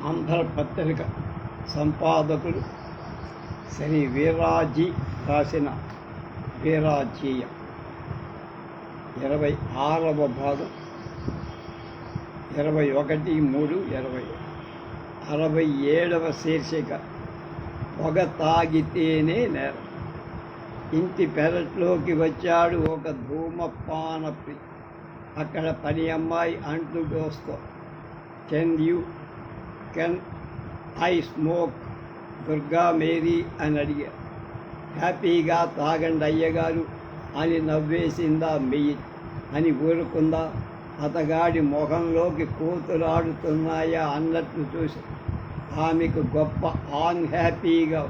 ఆంధ్రపత్రిక సంపాదకులు శ్రీ వీర్రాజీ రాసిన వీరాజీయం 26వ భాగం 21/3/20. 67వ శీర్షిక పొగ తాగితేనే నేరం. ఇంటి పెరట్లోకి వచ్చాడు ఒక ధూమపాన ప్రియ. అక్కడ పని అమ్మాయి అంట్లు దోస్తో can I smoke Durga Mary అని అడిగారు. హ్యాపీగా తాగండి అయ్యగారు అని నవ్వేసిందా మెయ్యి అని ఊరుకుందా. అతగాడి మొహంలోకి కూతురాడుతున్నాయా అన్నట్లు చూసి ఆమెకు గొప్ప హ్యాపీగా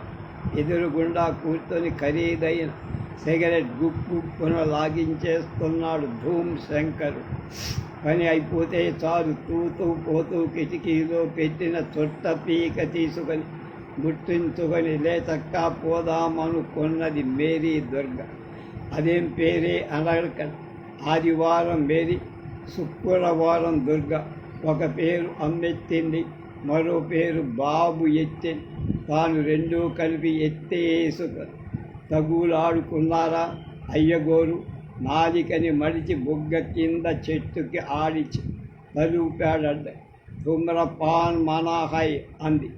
ఎదురుగుండా కూర్చొని ఖరీదైన సిగరెట్ గుప్పున లాగించేస్తున్నాడు ధూమ్ శంకరు. పని అయిపోతే చాలు తూతూ పోతూ కిటికీలో పెట్టిన చుట్ట పీక తీసుకొని గుర్తించుకొని లేచక్కా పోదామనుకున్నది మేరీ దుర్గ. అదేం పేరే అనగకండి. ఆదివారం మేరీ, శుక్రవారం దుర్గ. ఒక పేరు అమ్మెత్తింది, మరో పేరు బాబు ఎత్తింది. తాను రెండూ కలిపి ఎత్తేసుకొని తగులాడుకున్నారా అయ్యగోరు. నాలికని మడిచి బుగ్గ కింద చెట్టుకి ఆడిచి తలూపాడడ్డ. ధూమ్రపాన్ మనాహై అంది.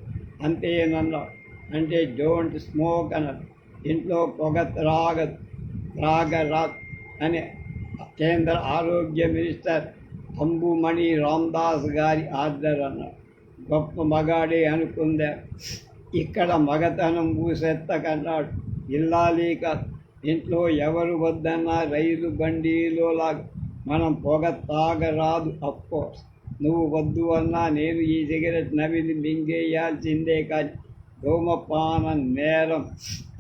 అంతేనన్నాడు. అంటే డోంట్ స్మోక్ అన్నది. ఇంట్లో పొగ త్రాగరాదు అని కేంద్ర ఆరోగ్య మినిస్టర్ అంబుమణి రామదాస్ గారి ఆర్డర్ అన్నాడు. గొప్ప మగాడే అనుకుందా. ఇక్కడ మగతనం ఊసెత్తకన్నాడు. ఇల్లాలి కాదు, ఇంట్లో ఎవరు వద్దన్నా రైలు బండిలో లాగా మనం పొగ తాగరాదు. అఫ్కోర్స్ నువ్వు వద్దు అన్నా నేను ఈ సిగరెట్ నవిలి మింగేయాల్సిందే, కానీ ధూమపానం నేరం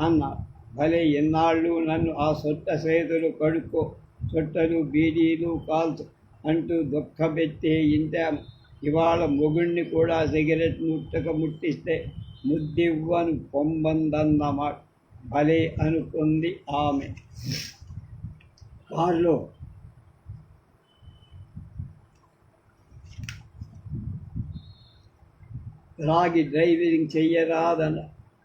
అన్నాడు. భలే ఇన్నాళ్ళు నన్ను ఆ సొట్ట చేతులు కడుక్కో, చుట్టలు బీడీలు కాల్చు అంటూ దుఃఖపెట్టే ఇంటాము. ఇవాళ మొగుణ్ణి కూడా సిగరెట్ ముట్టిస్తే ముద్దివ్వను పొంబందన్నమాట. భలే అనుకుంది ఆమె. కారులో రాగి డ్రైవింగ్ చెయ్యరాదన్న.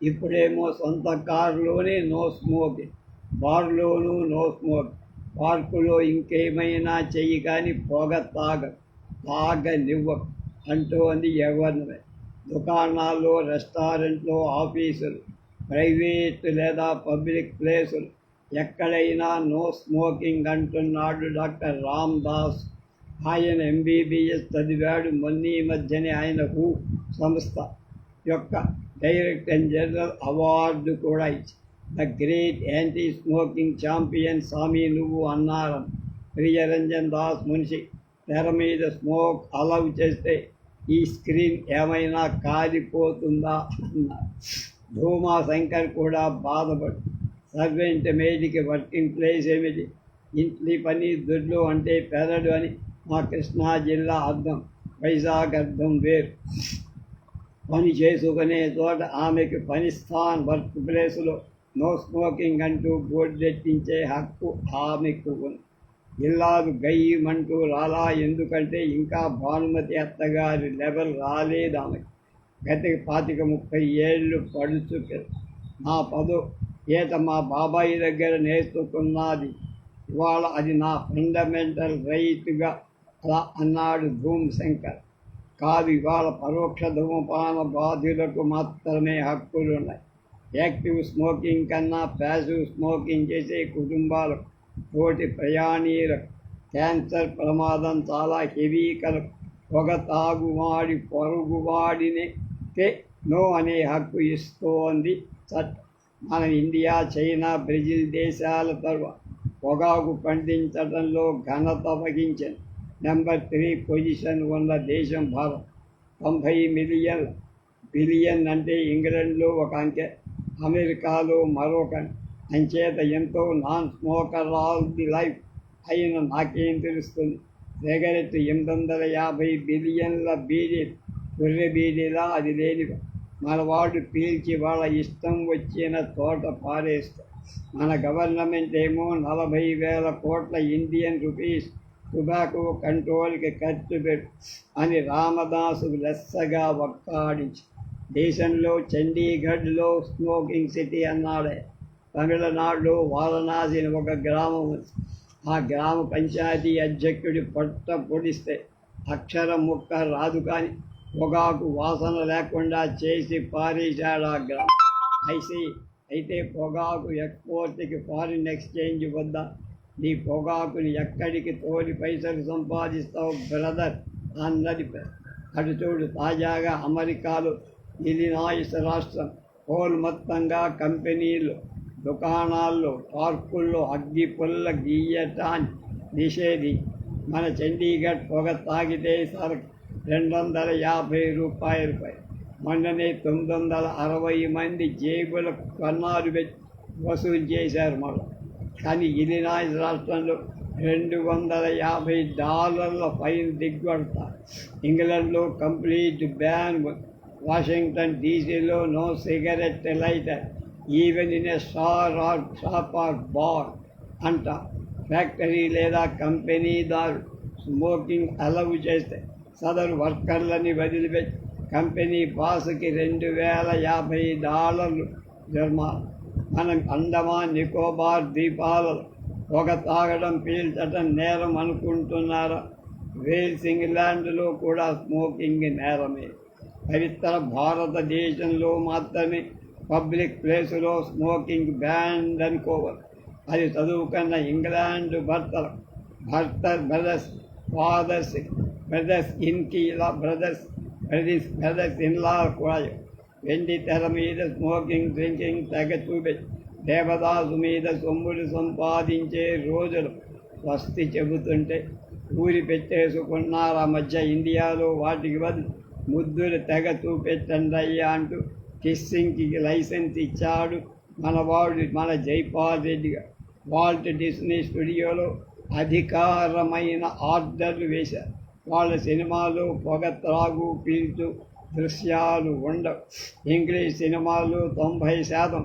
ఇప్పుడేమో సొంత కారులోనే నో స్మోకింగ్, బార్లోనూ నో స్మోకింగ్. పార్కులో ఇంకేమైనా చెయ్యి కానీ పొగ తాగనివ్వకు అంటోంది ఎవరినై. దుకాణాల్లో, రెస్టారెంట్లో, ఆఫీసులు, ప్రైవేటు లేదా పబ్లిక్ ప్లేసులు ఎక్కడైనా నో స్మోకింగ్ అంటున్నాడు డాక్టర్ రామదాస్. ఆయన MBBS చదివాడు. మొన్నీ మధ్యనే ఆయన హూ సంస్థ యొక్క డైరెక్టర్ జనరల్ అవార్డు కూడా ఇచ్చి the great anti smoking champion స్వామి నువ్వు అన్నారని. ప్రియరంజన్ దాస్ మున్షి తెర మీద స్మోక్ అలౌ చేస్తే ఈ స్క్రీన్ ఏమైనా కాలిపోతుందా అన్నారు. ధూమా శంకర్ కూడా బాధపడు. సర్వెంట్ మేడికి వర్కింగ్ ప్లేస్ ఏమిటి? ఇంటి పని దొడ్లు అంటే పెరడు అని మా కృష్ణా జిల్లా అర్థం. వైజాగ్ అర్థం వేరు. పని చేసుకునే చోట ఆమెకు పనిస్థాన్ వర్క్ ప్లేసులో నో స్మోకింగ్ అంటూ బోర్డెట్టించే హక్కు ఆమెకు ఉంది. ఇల్లాలు గయ్యమంటూ రాలా. ఎందుకంటే ఇంకా భానుమతి అత్తగారి లెవెల్ రాలేదు ఆమెకు. గతికి 25-30 ఏళ్ళు పడుచు. నా 10వ ఏట మా బాబాయి దగ్గర నేర్చుకున్నది. ఇవాళ అది నా ఫండమెంటల్ రైట్గా అలా అన్నాడు ధూమ్ శంకర్. కాదు, ఇవాళ పరోక్ష ధూమపాన బాధ్యులకు మాత్రమే హక్కులున్నాయి. యాక్టివ్ స్మోకింగ్ కన్నా ప్యాసివ్ స్మోకింగ్ చేసే కుటుంబాలకు, తోటి ప్రయాణీలకు క్యాన్సర్ ప్రమాదం చాలా హెవీ కలదు. పొగ తాగువాడి పొరుగువాడినే నో అనే హక్కు ఇస్తోంది చట్టం. మన ఇండియా, చైనా, బ్రెజిల్ దేశాల తర్వాత పొగాకు పండించడంలో ఘనత వహించిన నెంబర్ 3 పొజిషన్ ఉన్న దేశం భారత్. 90 బిలియన్ అంటే ఇంగ్లాండ్లో ఒక అంకె, అమెరికాలో మరొక. అంచేత ఎంతో non smoker all the life అయిన నాకేం తెలుస్తుంది? సిగరెట్ 850 బిలియన్ల బీడీ, గొర్రె బీడీలా అది లేనివా. మనవాడు పీల్చి వాళ్ళ ఇష్టం వచ్చిన చోట పారేస్తారు. మన గవర్నమెంట్ ఏమో 40,000 కోట్ల ఇండియన్ రూపీస్ టుబాకో కంట్రోల్కి ఖర్చు పెట్టు అని రామదాసు లెస్సగా వక్కాడించి దేశంలో చండీగఢ్లో స్మోకింగ్ సిటీ అన్నాడే. తమిళనాడులో వారణాసిని ఒక గ్రామం ఉంది. ఆ గ్రామ పంచాయతీ అధ్యక్షుడి పొట్ట పొడిస్తే అక్షరం ముక్క రాదు, కానీ పొగాకు వాసన లేకుండా చేసి పారేశాడు ఆ గ్రామం. అయితే పొగాకు ఎక్స్పోర్ట్కి ఫారిన్ ఎక్స్చేంజ్ వద్ద నీ పొగాకుని ఎక్కడికి తోలి పైసలు సంపాదిస్తావు బ్రదర్ అన్నది. అటు చూడు, తాజాగా అమెరికాలో ఇలినాయిస్ రాష్ట్రం హోల్ మొత్తంగా కంపెనీలు, దుకాణాల్లో, పార్కుల్లో అగ్గిపుల్ల గీయటాన్ని నిషేధి. మన చండీగఢ్ పొగ తాగితే సరకు 250 రూపాయలు. మొన్ననే 960 మంది జేబుల కన్నాలు పెట్టి వసూలు చేశారు మళ్ళీ. కానీ ఇలినాయిస్ రాష్ట్రంలో $250 ఫైన్ దిగ్గొడతారు. ఇంగ్లాండ్లో కంప్లీట్ బ్యాన్. వాషింగ్టన్ డీసీలో no cigarette lighter even in a shop or bar అంట. ఫ్యాక్టరీ లేదా కంపెనీదారు స్మోకింగ్ అలవ్ చేస్తే సదరు వర్కర్లని వదిలిపెట్టి కంపెనీ బాస్కి $2,050 జరిమానా. మనం అండమాన్ నికోబార్ ద్వీపాలలో పొగ తాగడం, పీల్చడం నేరం అనుకుంటున్నారా? వేల్స్, ఇంగ్లాండ్లో కూడా స్మోకింగ్ నేరమే. పవిత్ర భారతదేశంలో మాత్రమే పబ్లిక్ ప్లేసులో స్మోకింగ్ బ్యాన్ అనుకోవాలి. అది చదువుకున్న ఇంగ్లాండ్ బ్రదర్స్ ఇన్లా కూడా వెండి తెర మీద స్మోకింగ్ డ్రింకింగ్ తెగ చూపెట్టి దేవదాసు మీద సొమ్ములు సంపాదించే రోజులు స్వస్తి చెబుతుంటే ఊరి పెట్టేసుకున్నారు. ఆ మధ్య ఇండియాలో వాటికి బదులు ముద్దులు తెగ చూపెట్టండి అయ్యా అంటూ కిస్సింగ్కి లైసెన్స్ ఇచ్చాడు మన జైపాల్ రెడ్డిగా. వాల్ట్ డిస్నీ స్టూడియోలో అధికారమైన ఆర్డర్లు వేశారు. వాళ్ళ సినిమాలో పొగ త్రాగు పీల్చు దృశ్యాలు ఉండవు. ఇంగ్లీష్ సినిమాలు 90%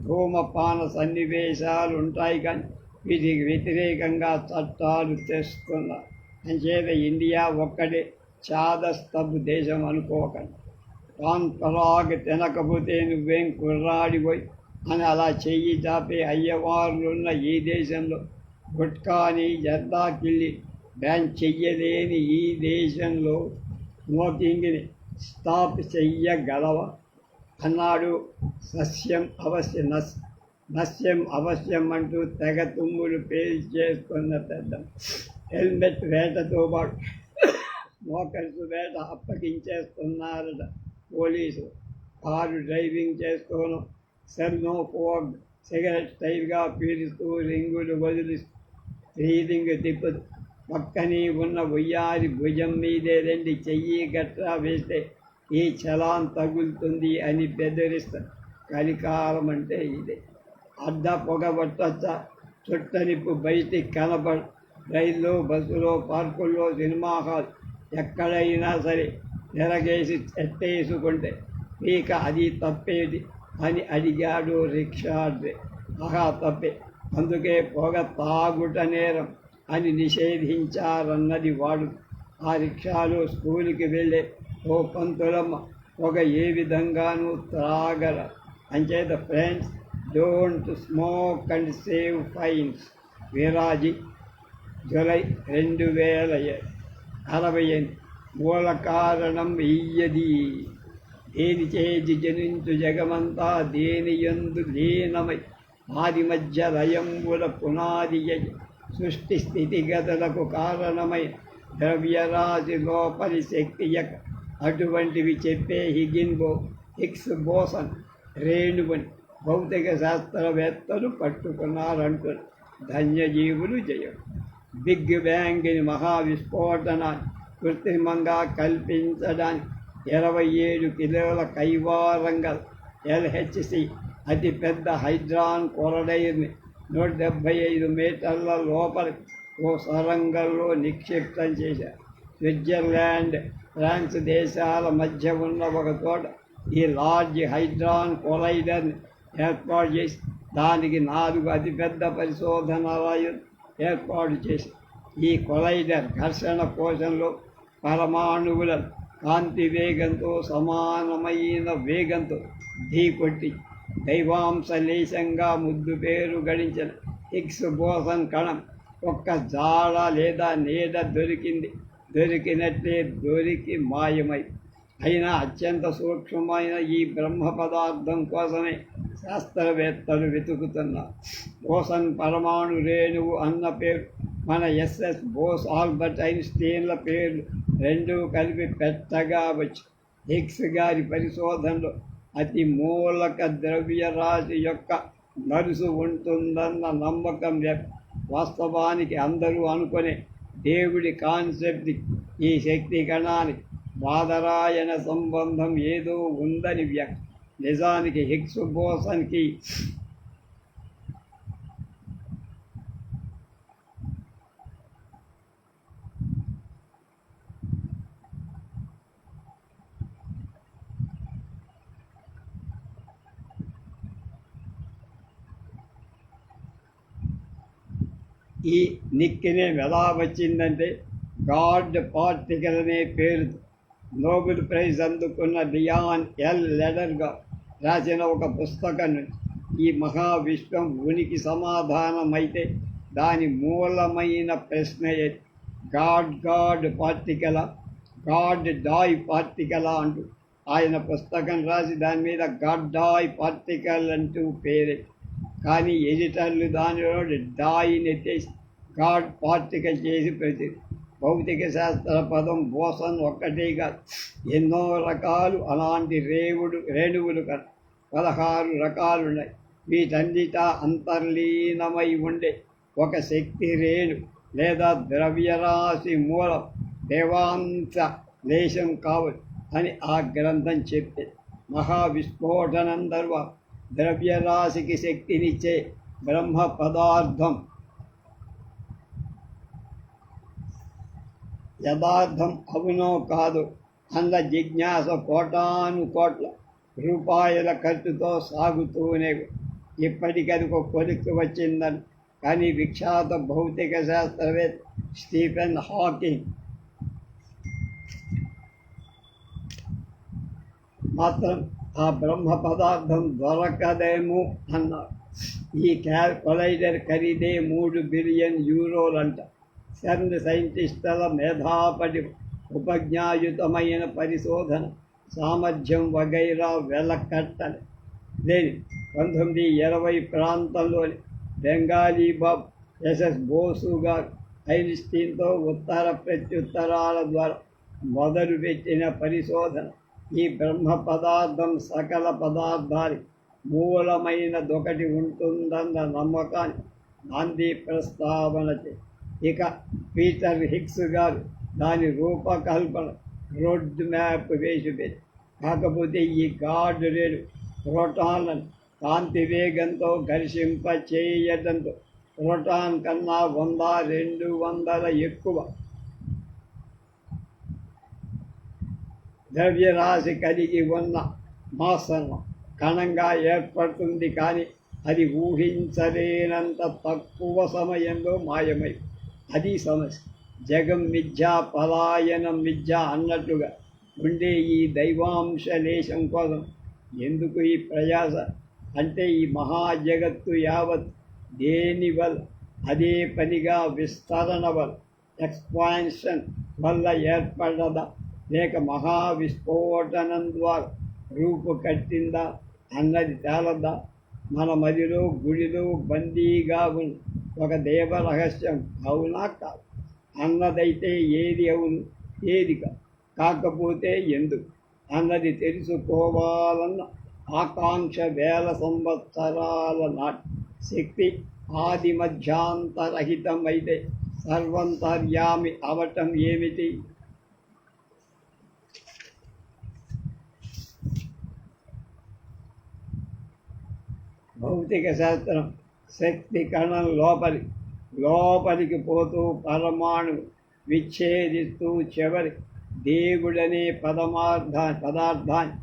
ధూమపాన సన్నివేశాలు ఉంటాయి, కానీ వీటికి వ్యతిరేకంగా చట్టాలు తెస్తున్నారు. అంచేత ఇండియా ఒక్కడే చాదస్తపు దేశం అనుకోకండి. పాన్ పరాగ్ తినకపోతే నువ్వేం కుర్రాడిపోయి అని అలా చెయ్యి చాపే అయ్యవారులున్న ఈ దేశంలో గుట్కాని జర్దాకిల్లి బ్యాన్ చెయ్యలేని ఈ దేశంలో స్మోకింగ్ని స్టాప్ చెయ్యగలవా అన్నాడు. నస్యం అవశ్యం అంటూ తెగ తుమ్ములు పేల్చేసుకున్న పెద్ద. హెల్మెట్ వేటతో పాటు స్మోకర్స్ వేట అప్పగించేస్తున్నారట పోలీసు. కారు డ్రైవింగ్ చేస్తూను సెల్నో ఫోగ్ సిగరెట్ స్టైల్గా పీలుస్తూ రింగులు వదిలి స్టీరింగ్ తిప్పుతూ పక్కనే ఉన్న ఉయ్యారి భుజం మీదే 2 చెయ్యి గట్రా వేస్తే ఈ చలాన్ తగులుతుంది అని బెదిరిస్తారు. కలికాలం అంటే ఇదే. అడ్డ పొగ పట్టచ్చా, చుట్టనిప్పు బయటికి కనపడ. రైల్లో, బస్సులో, పార్కుల్లో, సినిమా హాల్ ఎక్కడైనా సరే నెరగేసి ఎట్టేసుకుంటే పీక అది తప్పేది అని అడిగాడు రిక్షా డ్రైవర్. ఆహా తప్పే, అందుకే పొగ తాగుట నేరం అని నిషేధించారన్నది వాడు. ఆ రిక్షాలో స్కూల్కి వెళ్ళే ఓ పంతులమ్మ పొగ ఏ విధంగానూ త్రాగల. అంచేత friends, don't smoke and save fines. Veeraji, July 2068. మూల కారణం ఇయ్యది. దేని చేతి జనించు జగమంతా దేని యందు లీనమై ఆది మధ్య లయంబుల పునాది సృష్టి స్థితిగతులకు కారణమై ద్రవ్యరాశి లోపలి శక్తి అటువంటివి చెప్పే హిగ్స్ బోసన్ రేణువుని భౌతిక శాస్త్రవేత్తలు పట్టుకున్నారంటున్నారు. ధన్యజీవులు జయం. బిగ్ బ్యాంగ్ని మహావిస్ఫోటనాన్ని కృత్రిమంగా కల్పించడానికి 27 కిలోల కైవారంగల్ LHC అతిపెద్ద హైడ్రాన్ కొరడైర్ని 175 మీటర్ల లోపలి ఓ సొరంగంలో నిక్షిప్తం చేశారు. స్విట్జర్లాండ్, ఫ్రాన్స్ దేశాల మధ్య ఉన్న ఒక చోట ఈ లార్జ్ హైడ్రాన్ కొలైడర్ని ఏర్పాటు చేసి దానికి 4 అతిపెద్ద పరిశోధనాలయాలు ఏర్పాటు చేసి ఈ కొలైడర్ ఘర్షణ కోశంలో పరమాణువుల కాంతి వేగంతో సమానమైన వేగంతో ఢీకొట్టి దైవాంశలేశంగా ముద్దు పేరు గడించిన హిగ్స్ బోసన్ కణం ఒక్క జాడ లేదా నీడ దొరికినట్లే దొరికి మాయమై అయినా అత్యంత సూక్ష్మమైన ఈ బ్రహ్మ పదార్థం కోసమే శాస్త్రవేత్తలు వెతుకుతున్నారు. బోసన్ పరమాణు రేణువు అన్న పేరు మన ఎస్ఎస్ బోస్, ఆల్బర్ట్ ఐన్స్టీన్ల పేర్లు రెండూ కలిపి పెట్టగా వచ్చి హిగ్స్ గారి పరిశోధనలో అతి మూలక ద్రవ్యరాశి యొక్క నరుసు ఉంటుందన్న నమ్మకం వాస్తవానికి అందరూ అనుకునే దేవుడి కాన్సెప్ట్ ఈ శక్తి కణానికి బాదరాయణ సంబంధం ఏదో ఉందని నిజానికి హిగ్స్ బోసన్కి ఈ నిక్నేమ్ ఎలా వచ్చిందంటే గాడ్ పార్టికల్ అనే పేరుతో నోబెల్ ప్రైజ్ అందుకున్న లియాన్ ఎల్ లెడర్గా రాసిన ఒక పుస్తకం నుంచి ఈ మహావిశ్వం ఉనికి సమాధానమైతే దాని మూలమైన ప్రశ్న గాడ్ పార్టికలా, గాడ్ డాయ్ పార్టికలా అంటూ ఆయన పుస్తకం రాసి దాని మీద గాడ్డాయ్ పార్టికల్ అంటూ పేరే. కానీ ఎడిటర్లు దానిలో డాయిని ఎత్తేసి గాడ్ పార్టికల్ చేసి పెట్టింది. భౌతిక శాస్త్ర పదం బోసన్ ఒక్కటే కాదు, ఎన్నో రకాలు అలాంటి రేణువులు 16 రకాలున్నాయి. వీటన్నిటా అంతర్లీనమై ఉండే ఒక శక్తి రేణు లేదా ద్రవ్యరాశి మూలం దేవాంశ లేశం కావచ్చు అని ఆ గ్రంథం చెప్పే. మహావిస్ఫోటనం తర్వాత ద్రవ్యరాశికి శక్తినిచ్చే బ్రహ్మ పదార్థం యథార్థం అవునో కాదు అన్న జిజ్ఞాస కోటాను కోట్ల రూపాయల ఖర్చుతో సాగుతూనే ఇప్పటికది ఒక కొలిక్కి వచ్చిందని. కానీ విఖ్యాత భౌతిక శాస్త్రవేత్త స్టీఫెన్ హాకింగ్ మాత్రం ఆ బ్రహ్మ పదార్థం దొరకదేమో అన్నారు. ఈ కొలైడర్ ఖరీదే 3 బిలియన్ యూరోలంట. సెర్న్ సైంటిస్టుల మేధాపడి ఉపజ్ఞాయుతమైన పరిశోధన సామర్థ్యం వగైరా వెలకట్టని లేని 1920 ప్రాంతంలోని బెంగాలీ బాబ్ ఎస్ఎస్ బోసు గారు ఐన్స్టీన్తో ఉత్తర ప్రత్యుత్తరాల ద్వారా మొదలుపెట్టిన పరిశోధన ఈ బ్రహ్మ పదార్థం సకల పదార్థానికి మూలమైనదొకటి ఉంటుందన్న నమ్మకాన్ని గాంధీ ప్రస్తావన ఇక పీటర్ హిగ్స్ గారు దాని రూపకల్పన రోడ్ మ్యాప్ వేసిపెట్టి. కాకపోతే ఈ గాడ్ రేణు ప్రోటాన్లను కాంతి వేగంతో ఘర్షింప చేయడంతో ప్రోటాన్ కన్నా 100-200 ఎక్కువ ద్రవ్యరాశి కలిగి ఉన్న మాసన కణంగా ఏర్పడుతుంది. కానీ అది ఊహించలేనంత తక్కువ సమయంలో మాయమై అది సమస్య. జగం మిథ్య, పలాయనం మిథ్య అన్నట్టుగా ఉండే ఈ దైవాంశ లేశం కోసం ఎందుకు ఈ ప్రయాస అంటే ఈ మహాజగత్తు యావత్ దేని వల్ల అదే పనిగా విస్తరణ వల్ల ఎక్స్పాన్షన్ వల్ల ఏర్పడదా లేక మహావిస్ఫోటనం ద్వారా రూపు కట్టిందా అన్నది తేలదా. మన మదిలో గుడిలో బందీగా ఉన్న ఒక దేవ రహస్యం అవునా కాదు అన్నదైతే ఏది అవును ఏది కాకపోతే ఎందుకు అన్నది తెలుసుకోవాలన్న ఆకాంక్ష వేల సంవత్సరాల నాటి శక్తి ఆది మధ్యాంతరహితమైతే సర్వంతర్యామి అవటం ఏమిటి? భౌతిక శాస్త్రం శక్తి కణం లోపలికి పోతూ పరమాణు విచ్ఛేదిస్తూ చివరి దేవుడనే పదార్థాన్ని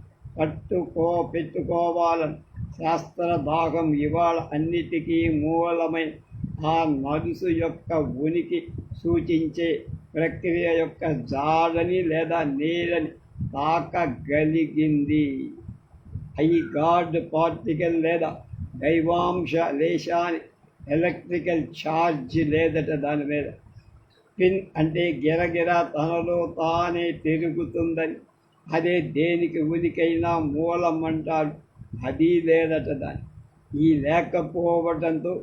పెట్టుకోవాలని శాస్త్ర భాగం ఇవాళ అన్నిటికీ మూలమైన ఆ మనసు యొక్క ఉనికి సూచించే ప్రక్రియ యొక్క జాడని లేదా నీడని తాకగలిగింది. ఈ గాడ్ పార్టికల్ లేదా దైవాంశ లేశాని ఎలక్ట్రికల్ ఛార్జ్ లేదట దాని మీద. స్పిన్ అంటే గిరగిర తనలో తానే తిరుగుతుందని, అదే దేనికి ఉనికైనా మూలం అంటాడు. అది లేదట దాని. ఈ లేకపోవడంతో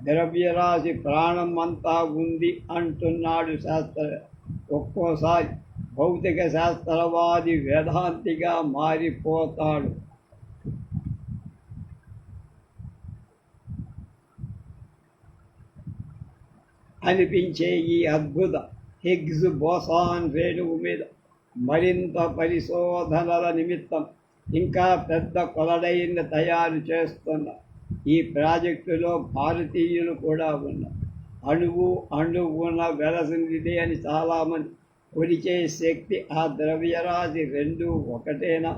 ద్రవ్యరాశి ప్రాణం అంతా ఉంది అంటున్నాడు శాస్త్ర. ఒక్కోసారి భౌతిక శాస్త్రవాది వేదాంతిగా మారిపోతాడు. అనిపించే ఈ అద్భుత హిగ్స్ బోసాన్ రేణువు మీద మరింత పరిశోధనల నిమిత్తం ఇంకా పెద్ద కొలడైన తయారు చేస్తున్న ఈ ప్రాజెక్టులో భారతీయులు కూడా ఉన్నారు. అణువున వెలసిందిదే అని చాలామంది కొలిచే శక్తి ఆ ద్రవ్యరాశి రెండూ ఒకటేనా?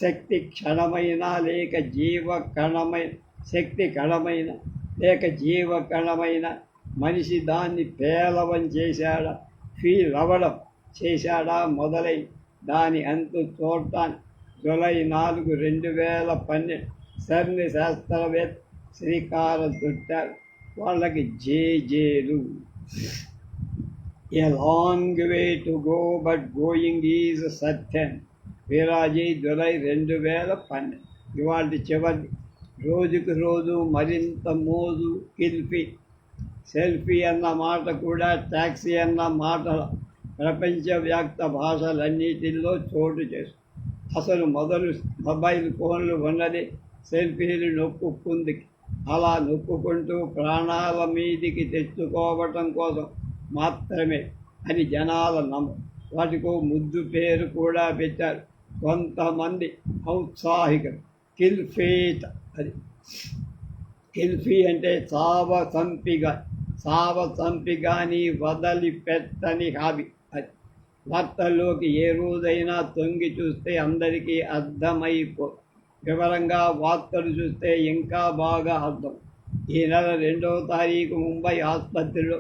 శక్తి క్షణమైన లేక జీవ కణమైన, శక్తి కణమైన లేక జీవ కణమైన మనిషి దాన్ని పేలవం చేశాడా, ఫీల్ అవ్వడం చేశాడా మొదలై దాని అంతు చూడటానికి జూలై 4, 2012 సర్ని శాస్త్రవేత్త శ్రీకారం చుట్టారు. వాళ్ళకి జేజేలు. A long way to go but going is సత్యం. వీరాజీ జూలై 2012. ఇవాళ చివరి. రోజుకు రోజు మరింత మోజు కిల్ఫీ. సెల్ఫీ అన్న మాట కూడా ట్యాక్సీ అన్న మాటల ప్రపంచవ్యాప్త భాషలన్నిటిలో చోటు చేస్తుంది. అసలు మొదలు మొబైల్ ఫోన్లు ఉన్నది సెల్ఫీలు నొక్కుకుంది. అలా నొక్కుంటూ ప్రాణాల మీదికి తెచ్చుకోవటం కోసం మాత్రమే అని జనాల వాటికో ముద్దు పేరు కూడా పెట్టారు కొంతమంది ఔత్సాహికులు. కిల్ఫీట్. అది కిల్ఫీ అంటే చావ చంపిగాని వదిలిపెట్టని హాబీ. అది వార్తల్లోకి ఏ రోజైనా తొంగి చూస్తే అందరికీ అర్థమైపో. వివరంగా వార్తలు చూస్తే ఇంకా బాగా అర్థం. ఈ నెల 2వ తారీఖు ముంబై ఆసుపత్రిలో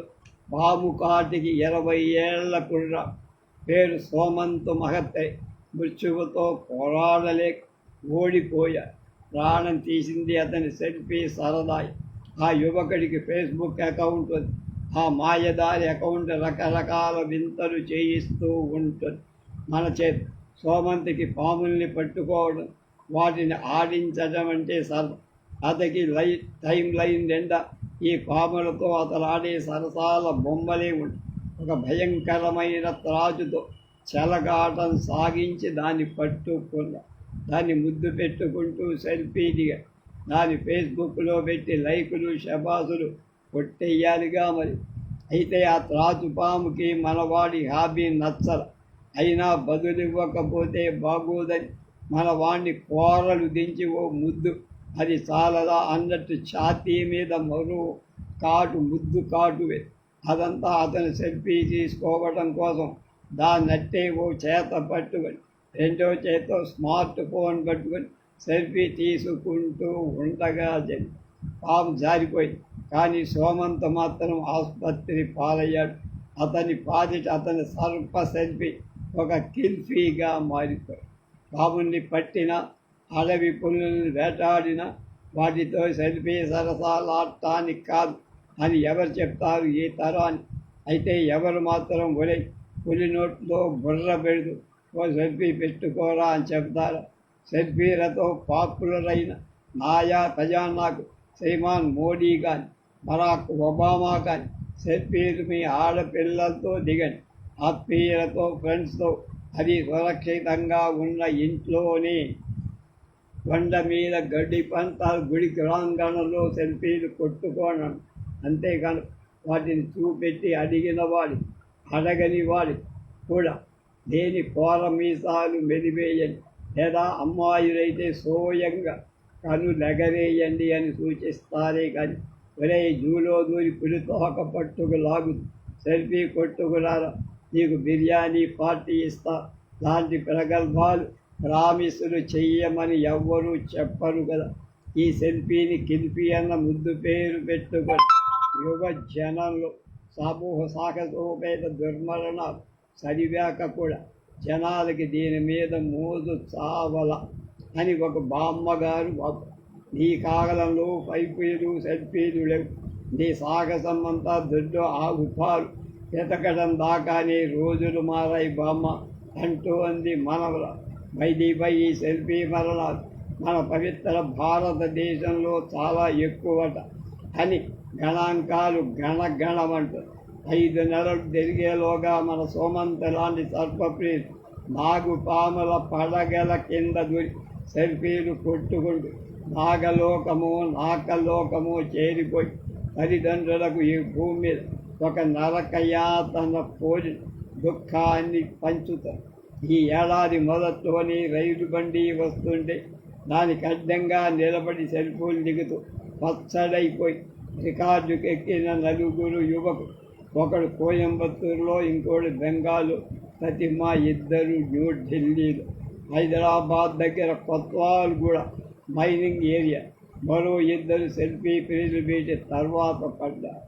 పాము కాటికి 20 ఏళ్ల కుర్ర పేరు సోమంత్ మహత్తే మృత్యువుతో పోరాడలేక ఓడిపోయారు. ప్రాణం తీసింది అతని సెల్ఫీ సరదాయి. ఆ యువకుడికి ఫేస్బుక్ అకౌంట్ ఉంది. ఆ మాయదారి అకౌంట్ రకరకాల వింతలు చేయిస్తూ ఉంటుంది మన చేతి. సోమంత్కి పాముల్ని పట్టుకోవడం, వాటిని ఆడించడం అంటే సరదా. అతనికి టైం లైన్ నిండా ఈ పాములతో అతను ఆడే సరసాల బొమ్మలే ఉంటాయి. ఒక భయంకరమైన త్రాచుతో చెలగాటం సాగించి దాన్ని పట్టుకున్న, దాన్ని ముద్దు పెట్టుకుంటూ సెల్ఫీ దిగా దాన్ని ఫేస్బుక్లో పెట్టి లైకులు శబాసులు కొట్టేయాలిగా మరి. అయితే ఆ త్రాచుపాముకి మనవాడి హాబీ నచ్చల. అయినా బదులివ్వకపోతే బాగోదని మనవాడిని కోరలు దించి ఓ ముద్దు, అది చాలదా అన్నట్టు ఛాతీ మీద మరో ముద్దు కాటు. అదంతా అతను సెల్ఫీ తీసుకోవడం కోసం దాన్నట్టే ఓ చేత పట్టుకొని రెండో చేతితో స్మార్ట్ ఫోన్ పట్టుకొని సెల్ఫీ తీసుకుంటూ ఉండగా పాము జారిపోయింది. కానీ సోమంత్ మాత్రం ఆసుపత్రి పాలయ్యాడు. అతని సర్ప సెల్ఫీ ఒక కిల్ఫీగా మారిపోయాడు. పాముల్ని పట్టిన, అడవి పులుల్ని వేటాడిన, వాటితో సెల్ఫీ సరసాలాడటానికి కాదు అని ఎవరు చెప్తారు ఈ తరాన్ని? అయితే ఎవరు మాత్రం పులి నోట్లో బుర్ర పెడుతూ ఓ సెల్ఫీ పెట్టుకోరా అని చెప్తారా? సెల్ఫీలతో పాపులర్ అయిన నాయా ఖజానాకు శ్రీమాన్ మోడీ కానీ బరాక్ ఒబామా కానీ సెల్ఫీలు మీ ఆడపిల్లలతో దిగండి, ఆత్మీయులతో, ఫ్రెండ్స్తో, అది సురక్షితంగా ఉన్న ఇంట్లోనే. కొండ మీద గడ్డి పంతాలు, గుడి ప్రాంగణంలో సెల్ఫీలు కొట్టుకోవడం. అంతేకాదు వాటిని చూపెట్టి అడగని వాడి కూడా దేని కోర మీసాలు మెలివేయండి, లేదా అమ్మాయిలైతే సోయంగా కనులెగరేయండి అని సూచిస్తారే కానీ ఒరే జూలో దూరి పులితోక పట్టుకు లాగు సెల్ఫీ కొట్టుకురారా, నీకు బిర్యానీ పార్టీ ఇస్తా లాంటి ప్రగల్భాలు ప్రామిసులు చెయ్యమని ఎవ్వరూ చెప్పరు కదా. ఈ సెల్ఫీని కిల్ఫీ అన్న ముద్దు పేరు పెట్టుకొని యువ జనంలో సమూహ సాహసోపేత దుర్మరణాలు చదివాక కూడా జనాలకి దీని మీద మోజు చావల అని ఒక బామ్మగారు నీ కాగలంలో పైపీలు సెల్ఫీలు లేవు, నీ సాహసం అంతా దొడ్డు ఆగుతారు వెతకడం దాకానే రోజులు మారాయి బామ్మ అంటూ అంది మనవల. వైదీపై ఈ సెల్ఫీ మరణాలు మన పవిత్ర భారతదేశంలో చాలా ఎక్కువట అని గణాంకాలు గణగణమంటారు. 5 నెలలు తిరిగేలోగా మన సోమంత లాంటి సర్పప్రియులు నాగుపాముల పడగల కింద దూరి సెల్ఫీలు కొట్టుకుంటూ నాగలోకము నాకలోకము చేరిపోయి తల్లిదండ్రులకు ఈ భూమి మీద ఒక నరకయాతన పోలి దుఃఖాన్ని పంచుతారు. ఈ ఏడాది మొదట్లోని రైలు బండి వస్తుంటే దానికి అడ్డంగా నిలబడి సెల్ఫీలు దిగుతూ పచ్చడైపోయి రికార్డుకు ఎక్కిన 4 యువకులు, ఒకడు కోయంబత్తూరులో, ఇంకోటి బెంగాలు, ప్రతిమ, ఇద్దరు న్యూఢిల్లీలో. హైదరాబాద్ దగ్గర కొత్వాల్గూడ మైనింగ్ ఏరియా మరో 2 సెల్ఫీ ప్రియులు వీటి వాత పడ్డారు.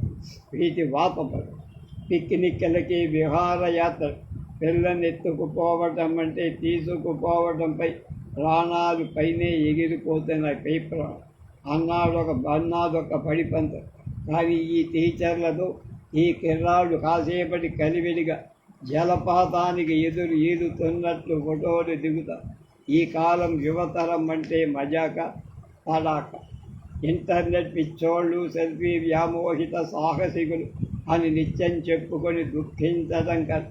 పిక్నిక్లకి విహారయాత్ర పిల్లనెత్తుకుపోవటం అంటే తీసుకుపోవటంపై ప్రాణాలు పైనే ఎగిరిపోతున్న పేపర్ అన్నాదొక పడిపంత. కానీ ఈ టీచర్లతో ఈ కిర్రాళ్ళు కాసేపటి కలివిడిగా జలపాతానికి ఎదురు ఈదుతున్నట్లు ఫోటోలు దిగుతారు. ఈ కాలం యువతరం అంటే మజాక తడాక. ఇంటర్నెట్ పిచ్చోళ్ళు, సెల్ఫీ వ్యామోహిత సాహసికులు అని నిత్యం చెప్పుకొని దుఃఖించడం కదా.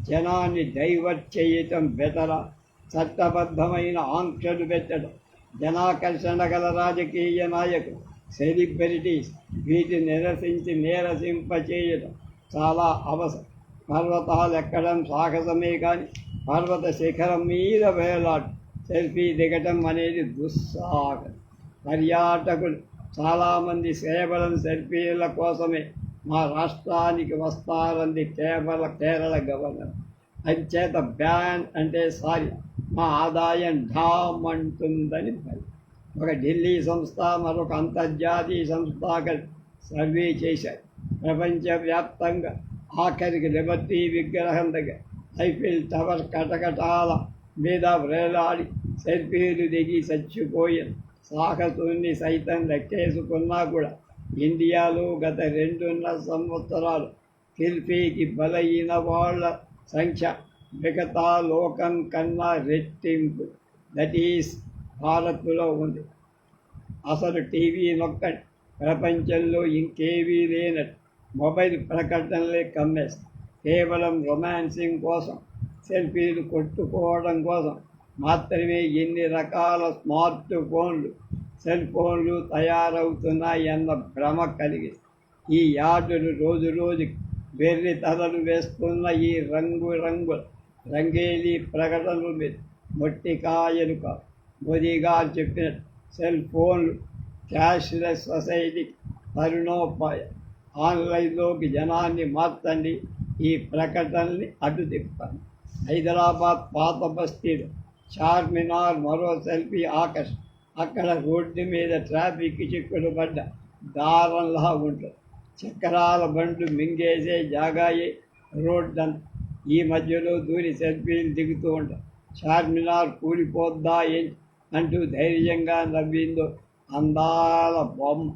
జనాన్ని డైవర్ట్ చేయటం బెటరా, చట్టబద్ధమైన ఆంక్షలు పెట్టడం, జనాకర్షణ గల రాజకీయ నాయకులు, సెలబ్రిటీస్ వీటిని నీరసింపచేయడం చాలా అవసరం. పర్వతాలు ఎక్కడం సాహసమే కానీ పర్వత శిఖరం మీద వేలాడు సెల్ఫీ దిగటం అనేది దుస్సాహసం. పర్యాటకులు చాలామంది కేవలం సెల్ఫీల కోసమే మా రాష్ట్రానికి వస్తారంది కేరళ గవర్నర్. అంచేత బ్యాన్ అంటే సారీ మా ఆదాయం ఢామ్ అంటుందని భయం. ఒక ఢిల్లీ సంస్థ మరొక అంతర్జాతీయ సంస్థ సర్వే చేశారు. ప్రపంచవ్యాప్తంగా ఆఖరికి లిబర్టీ విగ్రహం దగ్గర ఐఫిల్ టవర్ కటకటాల మీద వేలాడి సెల్ఫీలు దిగి చచ్చిపోయిన సాహసుని సైతం లెక్కేసుకున్నా కూడా ఇండియాలో గత 2.5 సంవత్సరాలు సెల్ఫీకి బలైన వాళ్ళ సంఖ్య మిగతా లోకం కన్నా రెట్టింపు. దట్ ఈస్ భారత్లో ఉంది. అసలు టీవీ నొక్కటి ప్రపంచంలో ఇంకేవీ లేనట్టు మొబైల్ ప్రకటనలే కమ్మేస్తాయి. కేవలం రొమాన్సింగ్ కోసం, సెల్ఫీలు కొట్టుకోవడం కోసం మాత్రమే ఎన్ని రకాల స్మార్ట్ ఫోన్లు, సెల్ ఫోన్లు తయారవుతున్నాయన్న భ్రమ కలిగి ఈ యార్డులు రోజు రోజుకి వెర్రి తలలు వేస్తున్న ఈ రంగుల రంగేలీ ప్రకటనలు మీద మొట్టికాయలు కాదు. మోదీ గారు చెప్పినట్టు సెల్ ఫోన్లు క్యాష్లెస్ సొసైటీకి తరుణోపాయం. ఆన్లైన్లోకి జనాన్ని మార్చండి, ఈ ప్రకటనని అడ్డు తిప్పాను. హైదరాబాద్ పాత బస్తీలో చార్మినార్ మరో సెల్ఫీ ఆకర్షణ. అక్కడ రోడ్డు మీద ట్రాఫిక్ చిక్కులు పడ్డ దారంలా ఉంటుంది. చక్రాల బండ్లు మింగేసే జాగాయే రోడ్డంతా. ఈ మధ్యలో దూరి సెల్ఫీలు దిగుతూ ఉంటారు. చార్మినార్ కూలిపోద్దా అంటూ ధైర్యంగా నవ్విందో అందాల బొమ్మ.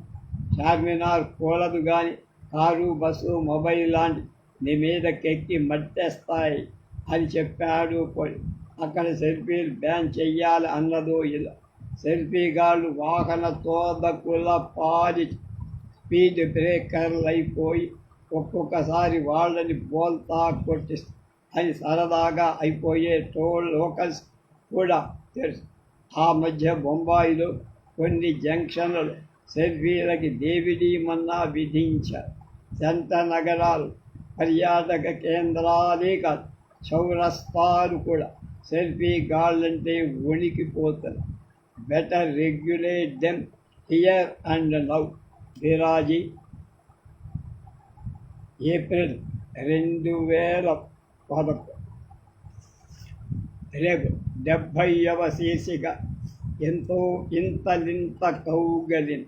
చార్మినార్ కూలదు కానీ కారు, బస్సు, మొబైల్ లాంటి నీ మీదకెక్కి మట్టేస్తాయి అని చెప్పాడు పోయి. అక్కడ సెల్ఫీలు బ్యాన్ చెయ్యాలి అన్నదో ఇలా. సెల్ఫీ గాళ్ళు వాహన తోదకుల పాడి స్పీడ్ బ్రేకర్లు అయిపోయి ఒక్కొక్కసారి వాళ్ళని బోల్తా కొట్టిస్తారు అని సరదాగా అయిపోయే టోల్ లోకల్స్ కూడా తెలుసు. ఆ మధ్య బొంబాయిలో కొన్ని జంక్షన్లలో సెల్ఫీలకి దేవుడి మన్నా విధించారు. జంట నగరాలు, పర్యాటక కేంద్రాలే కాదు, చౌరస్తాలు కూడా సెల్ఫీ గాళ్ళంటే వణికిపోతారు. Better regulate them here and now. Biraji, April 2011. రేపు 70వ శీర్షిక ఇంతలింత కౌగిలిన్.